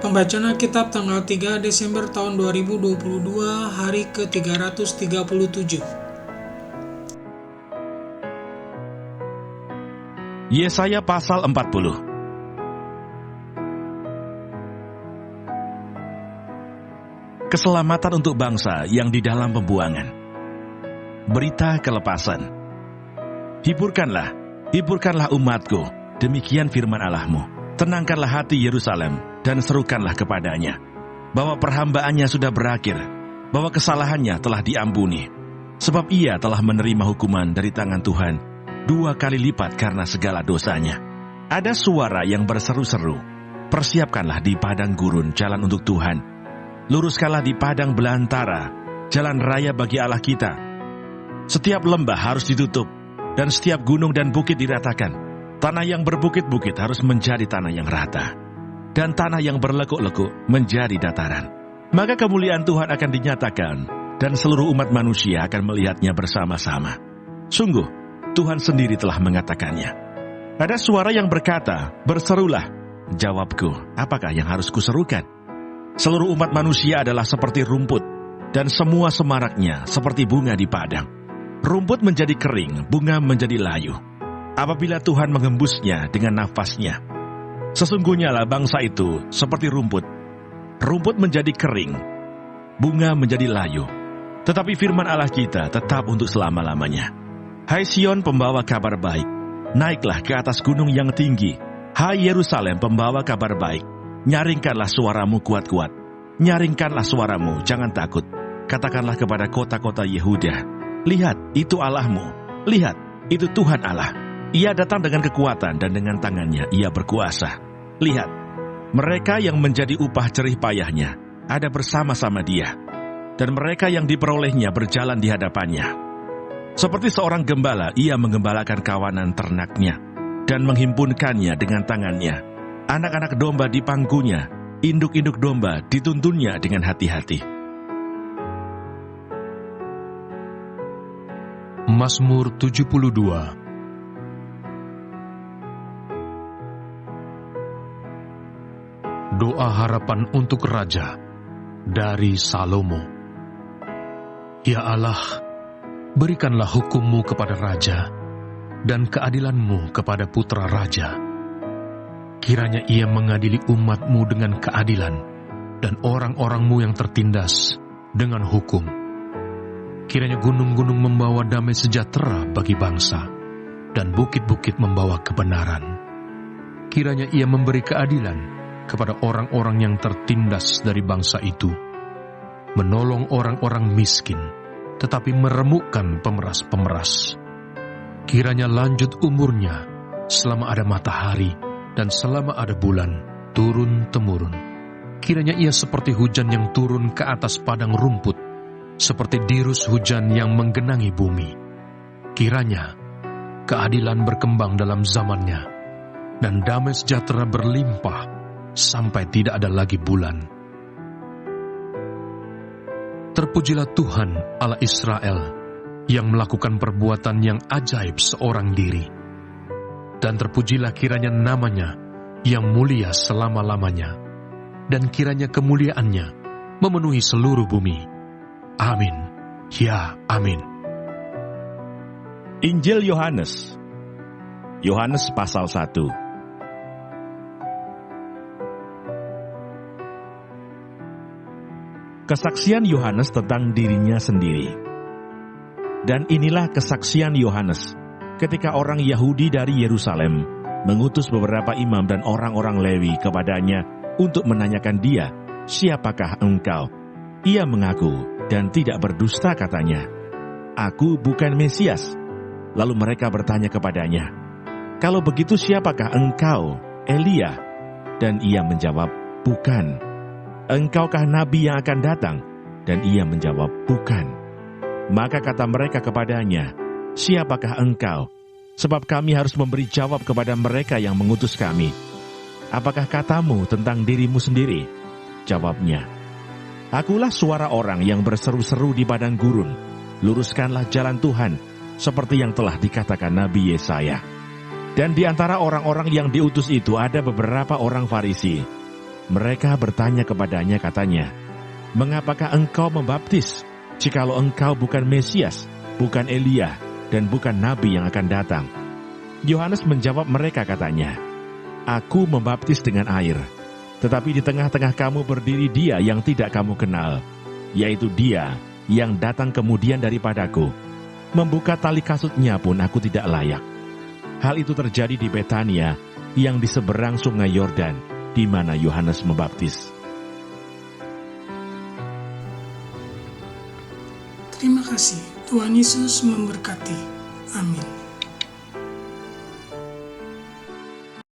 Pembacaan Alkitab tanggal 3 Desember tahun 2022, hari ke-337. Yesaya pasal 40. Keselamatan untuk bangsa yang di dalam pembuangan. Berita kelepasan. Hiburkanlah umatku, demikian firman Allahmu. Tenangkanlah hati Yerusalem, dan serukanlah kepadanya, bahwa perhambaannya sudah berakhir, bahwa kesalahannya telah diampuni. Sebab ia telah menerima hukuman dari tangan Tuhan 2 kali lipat karena segala dosanya. Ada suara yang berseru-seru, persiapkanlah di padang gurun jalan untuk Tuhan. Luruskanlah di padang belantara, jalan raya bagi Allah kita. Setiap lembah harus ditutup, dan setiap gunung dan bukit diratakan. Tanah yang berbukit-bukit harus menjadi tanah yang rata, dan tanah yang berlekuk-lekuk menjadi dataran. Maka kemuliaan Tuhan akan dinyatakan, dan seluruh umat manusia akan melihatnya bersama-sama. Sungguh, Tuhan sendiri telah mengatakannya. Ada suara yang berkata, berserulah. Jawabku, apakah yang harus kuserukan? Seluruh umat manusia adalah seperti rumput, dan semua semaraknya seperti bunga di padang. Rumput menjadi kering, bunga menjadi layu, apabila Tuhan menghembusnya dengan nafasnya. Sesungguhnya lah bangsa itu seperti rumput. Rumput menjadi kering, bunga menjadi layu. Tetapi firman Allah kita tetap untuk selama-lamanya. Hai Sion pembawa kabar baik, naiklah ke atas gunung yang tinggi. Hai Yerusalem pembawa kabar baik, nyaringkanlah suaramu kuat-kuat. Nyaringkanlah suaramu, jangan takut. Katakanlah kepada kota-kota Yehuda, lihat, itu Allahmu. Lihat, itu Tuhan Allah. Ia datang dengan kekuatan dan dengan tangannya ia berkuasa. Lihat, mereka yang menjadi upah jerih payahnya ada bersama-sama dia, dan mereka yang diperolehnya berjalan di hadapannya. Seperti seorang gembala, ia menggembalakan kawanan ternaknya dan menghimpunkannya dengan tangannya. Anak-anak domba dipangkunya, induk-induk domba dituntunnya dengan hati-hati. Mazmur 72. Doa harapan untuk Raja dari Salomo. Ya Allah, berikanlah hukum-Mu kepada Raja dan keadilan-Mu kepada putra Raja. Kiranya ia mengadili umat-Mu dengan keadilan dan orang-orang-Mu yang tertindas dengan hukum. Kiranya gunung-gunung membawa damai sejahtera bagi bangsa dan bukit-bukit membawa kebenaran. Kiranya ia memberi keadilan kepada orang-orang yang tertindas dari bangsa itu, menolong orang-orang miskin, tetapi meremukkan pemeras-pemeras. Kiranya lanjut umurnya selama ada matahari dan selama ada bulan, turun-temurun. Kiranya ia seperti hujan yang turun ke atas padang rumput, seperti dirus hujan yang menggenangi bumi. Kiranya keadilan berkembang dalam zamannya, dan damai sejahtera berlimpah sampai tidak ada lagi bulan. Terpujilah Tuhan Allah Israel yang melakukan perbuatan yang ajaib seorang diri. Dan terpujilah kiranya namanya yang mulia selama-lamanya. Dan kiranya kemuliaannya memenuhi seluruh bumi. Amin. Ya, amin. Injil Yohanes. Yohanes pasal 1. Kesaksian Yohanes tentang dirinya sendiri. Dan inilah kesaksian Yohanes ketika orang Yahudi dari Yerusalem mengutus beberapa imam dan orang-orang Lewi kepadanya untuk menanyakan dia, siapakah engkau? Ia mengaku dan tidak berdusta katanya, aku bukan Mesias. Lalu mereka bertanya kepadanya, kalau begitu siapakah engkau? Elia? Dan ia menjawab, bukan. Engkaukah nabi yang akan datang? Dan ia menjawab, bukan. Maka kata mereka kepadanya, siapakah engkau? Sebab kami harus memberi jawab kepada mereka yang mengutus kami. Apakah katamu tentang dirimu sendiri? Jawabnya, akulah suara orang yang berseru-seru di padang gurun. Luruskanlah jalan Tuhan, seperti yang telah dikatakan Nabi Yesaya. Dan di antara orang-orang yang diutus itu ada beberapa orang Farisi. Mereka bertanya kepadanya katanya, "Mengapakah engkau membaptis, jikalau engkau bukan Mesias, bukan Elia, dan bukan Nabi yang akan datang?" Yohanes menjawab mereka katanya, "Aku membaptis dengan air, tetapi di tengah-tengah kamu berdiri Dia yang tidak kamu kenal, yaitu Dia yang datang kemudian daripadaku. Membuka tali kasutnya pun aku tidak layak." Hal itu terjadi di Betania yang di seberang sungai Yordan, di mana Yohanes membaptis. Terima kasih. Tuhan Yesus memberkati. Amin.